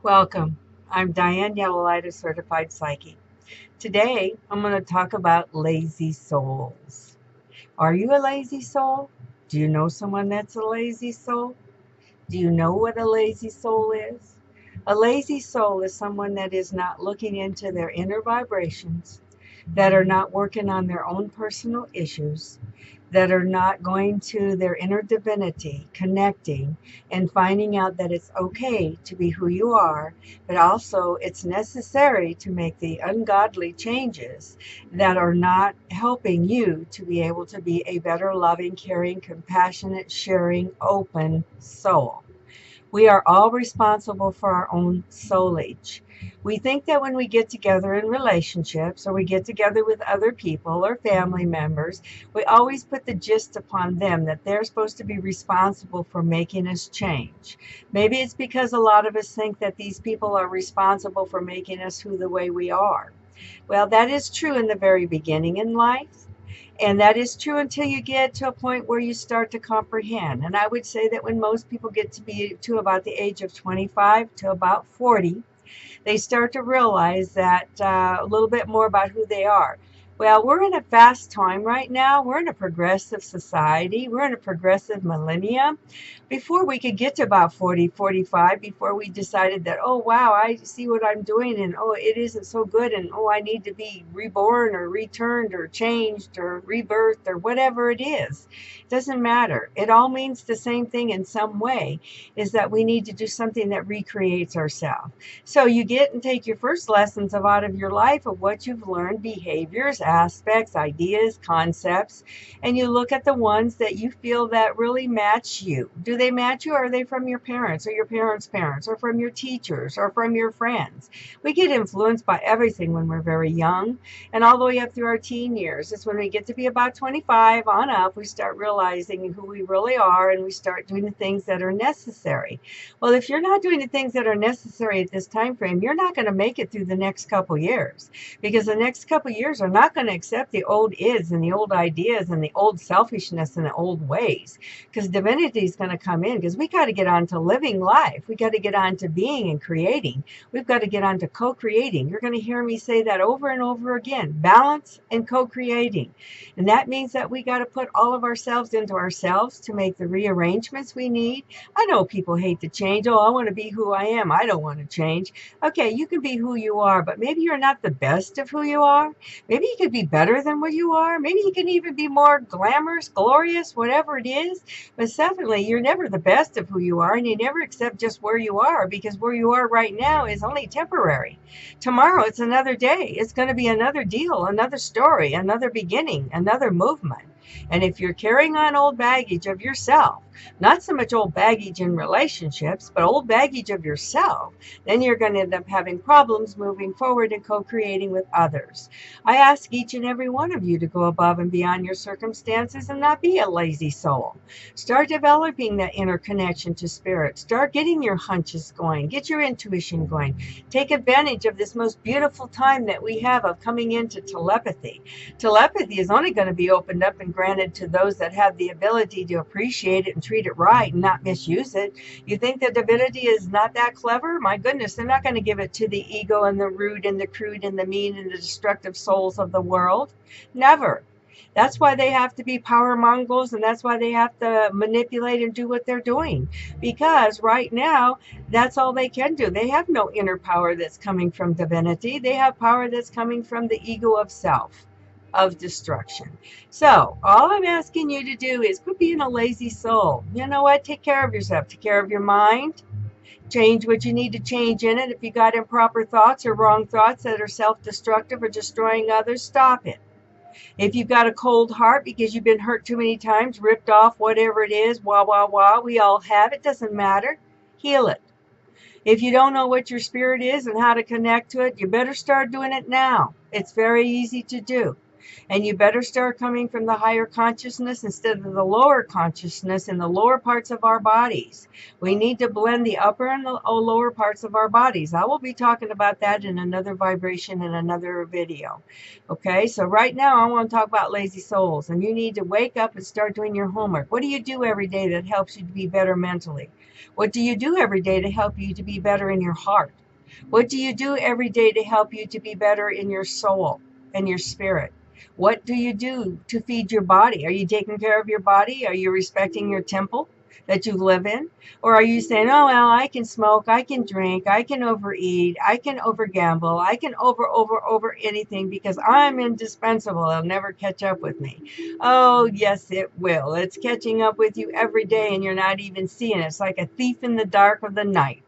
Welcome. I'm Diane Yellow-Light, a certified psychic. Today, I'm going to talk about lazy souls. Are you a lazy soul? Do you know someone that's a lazy soul? Do you know what a lazy soul is? A lazy soul is someone that is not looking into their inner vibrations, that are not working on their own personal issues, that are not going to their inner divinity, connecting and finding out that it's okay to be who you are, but also it's necessary to make the ungodly changes that are not helping you to be able to be a better, loving, caring, compassionate, sharing, open soul. We are all responsible for our own soulage. We think that when we get together in relationships or we get together with other people or family members, we always put the gist upon them that they're supposed to be responsible for making us change. Maybe it's because a lot of us think that these people are responsible for making us who the way we are. Well, that is true in the very beginning in life. And that is true until you get to a point where you start to comprehend. And I would say that when most people get to be to about the age of 25 to about 40, they start to realize that a little bit more about who they are. Well, we're in a fast time right now. We're in a progressive society. We're in a progressive millennium. Before we could get to about 40, 45, before we decided that, oh, wow, I see what I'm doing, and oh, it isn't so good, and oh, I need to be reborn or returned or changed or rebirthed or whatever it is. It doesn't matter. It all means the same thing in some way, is that we need to do something that recreates ourselves. So you get and take your first lessons of out of your life of what you've learned, behaviors, aspects, ideas, concepts, and you look at the ones that you feel that really match you. Do they match you, or are they from your parents or your parents' parents or from your teachers or from your friends? We get influenced by everything when we're very young and all the way up through our teen years. It's when we get to be about 25 on up, we start realizing who we really are and we start doing the things that are necessary. Well, if you're not doing the things that are necessary at this time frame, you're not going to make it through the next couple years, because the next couple years are not going to accept the old is and the old ideas and the old selfishness and the old ways, because divinity is going to come in, because we got to get on to living life. We got to get on to being and creating. We've got to get on to co-creating. You're going to hear me say that over and over again: balance and co-creating. And that means that we got to put all of ourselves into ourselves to make the rearrangements we need. I know people hate to change. Oh, I want to be who I am. I don't want to change. Okay, you can be who you are, but maybe you're not the best of who you are. Maybe you could be better than what you are. Maybe you can even be more glamorous, glorious, whatever it is. But definitely, you're never the best of who you are, and you never accept just where you are, because where you are right now is only temporary. Tomorrow, it's another day. It's going to be another deal, another story, another beginning, another movement. And if you're carrying on old baggage of yourself, not so much old baggage in relationships, but old baggage of yourself, then you're going to end up having problems moving forward and co-creating with others. I ask each and every one of you to go above and beyond your circumstances and not be a lazy soul. Start developing that inner connection to spirit. Start getting your hunches going. Get your intuition going. Take advantage of this most beautiful time that we have of coming into telepathy. Telepathy is only going to be opened up and granted to those that have the ability to appreciate it and treat it right and not misuse it. You think that divinity is not that clever? My goodness, they're not going to give it to the ego and the rude and the crude and the mean and the destructive souls of the world. Never. That's why they have to be power mongols, and that's why they have to manipulate and do what they're doing. Because right now, that's all they can do. They have no inner power that's coming from divinity. They have power that's coming from the ego of self, of destruction. So all I'm asking you to do is quit being a lazy soul. You know what? Take care of yourself. Take care of your mind. Change what you need to change in it. If you got improper thoughts or wrong thoughts that are self-destructive or destroying others, stop it. If you've got a cold heart because you've been hurt too many times, ripped off, whatever it is, wah, wah, wah, we all have it. Doesn't matter. Heal it. If you don't know what your spirit is and how to connect to it, you better start doing it now. It's very easy to do. And you better start coming from the higher consciousness instead of the lower consciousness in the lower parts of our bodies. We need to blend the upper and the lower parts of our bodies. I will be talking about that in another vibration in another video. Okay, so right now I want to talk about lazy souls, and you need to wake up and start doing your homework. What do you do every day that helps you to be better mentally? What do you do every day to help you to be better in your heart? What do you do every day to help you to be better in your soul and your spirit? What do you do to feed your body? Are you taking care of your body? Are you respecting your temple that you live in? Or are you saying, oh, well, I can smoke, I can drink, I can overeat, I can overgamble, I can over anything because I'm indispensable. It'll never catch up with me. Oh, yes, it will. It's catching up with you every day and you're not even seeing it. It's like a thief in the dark of the night.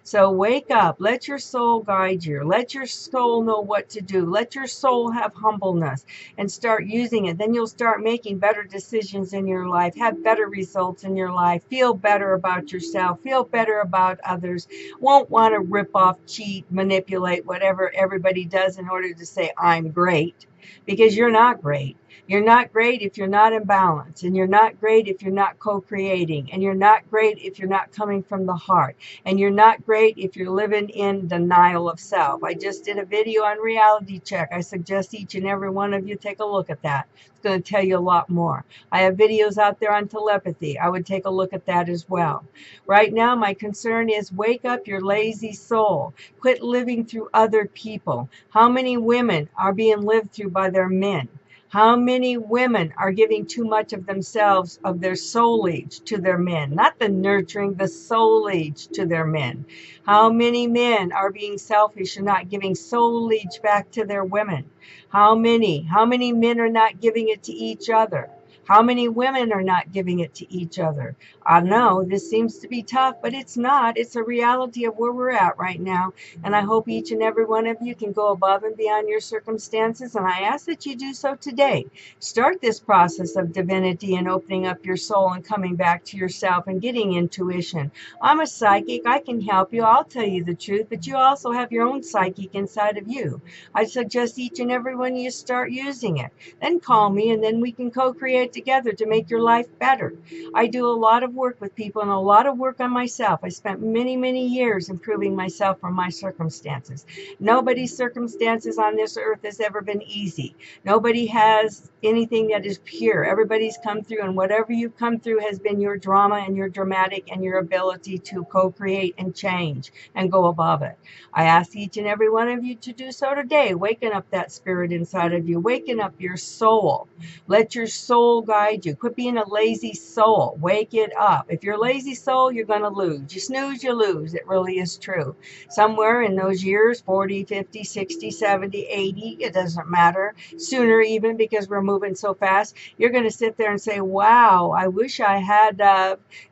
So wake up, let your soul guide you, let your soul know what to do, let your soul have humbleness and start using it. Then you'll start making better decisions in your life, have better results in your life, feel better about yourself, feel better about others, won't want to rip off, cheat, manipulate, whatever everybody does in order to say, I'm great, because you're not great. You're not great if you're not in balance, and you're not great if you're not co-creating, and you're not great if you're not coming from the heart, and you're not great if you're living in denial of self. I just did a video on reality check. I suggest each and every one of you take a look at that. It's going to tell you a lot more. I have videos out there on telepathy. I would take a look at that as well. Right now, my concern is wake up your lazy soul. Quit living through other people. How many women are being lived through by their men? How many women are giving too much of themselves, of their soulage to their men? Not the nurturing, the soulage to their men. How many men are being selfish and not giving soulage back to their women? How many men are not giving it to each other? How many women are not giving it to each other? I know this seems to be tough, but it's not. It's a reality of where we're at right now. And I hope each and every one of you can go above and beyond your circumstances. And I ask that you do so today. Start this process of divinity and opening up your soul and coming back to yourself and getting intuition. I'm a psychic. I can help you. I'll tell you the truth, but you also have your own psychic inside of you. I suggest each and every one of you start using it. Then call me and then we can co-create together to make your life better. I do a lot of work with people and a lot of work on myself. I spent many years improving myself from my circumstances. Nobody's circumstances on this earth has ever been easy. Nobody has anything that is pure. Everybody's come through, and whatever you've come through has been your drama and your dramatic and your ability to co-create and change and go above it. I ask each and every one of you to do so today, waking up that spirit inside of you, waking up your soul. Let your soul guide you. Quit being a lazy soul. Wake it up. If you're a lazy soul, you're going to lose. You snooze, you lose. It really is true. Somewhere in those years, 40, 50, 60, 70, 80, it doesn't matter. Sooner even, because we're moving so fast, you're going to sit there and say, wow, I wish I had,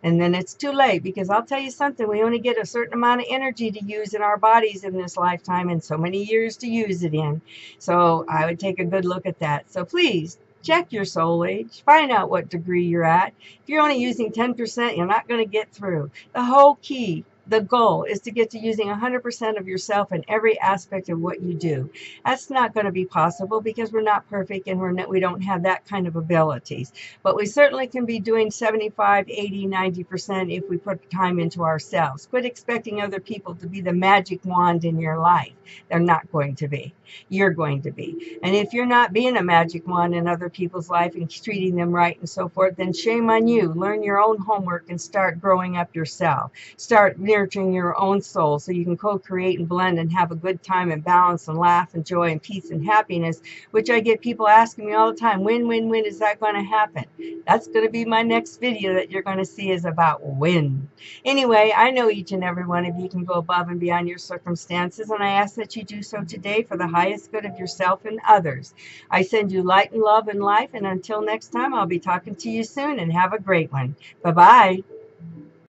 and then it's too late, because I'll tell you something, we only get a certain amount of energy to use in our bodies in this lifetime and so many years to use it in. So I would take a good look at that. So please, check your soul age. Find out what degree you're at. If you're only using 10%, you're not going to get through. The whole key, the goal, is to get to using 100% of yourself in every aspect of what you do. That's not going to be possible because we're not perfect and we don't have that kind of abilities. But we certainly can be doing 75, 80, 90% if we put time into ourselves. Quit expecting other people to be the magic wand in your life. They're not going to be. You're going to be. And if you're not being a magic wand in other people's life and treating them right and so forth, then shame on you. Learn your own homework and start growing up yourself. Start nurturing your own soul so you can co-create and blend and have a good time and balance and laugh and joy and peace and happiness, which I get people asking me all the time, when is that going to happen? That's going to be my next video that you're going to see is about when. Anyway, I know each and every one of you can go above and beyond your circumstances, and I ask that you do so today for the highest good of yourself and others. I send you light and love and life, and until next time, I'll be talking to you soon, and have a great one. Bye-bye.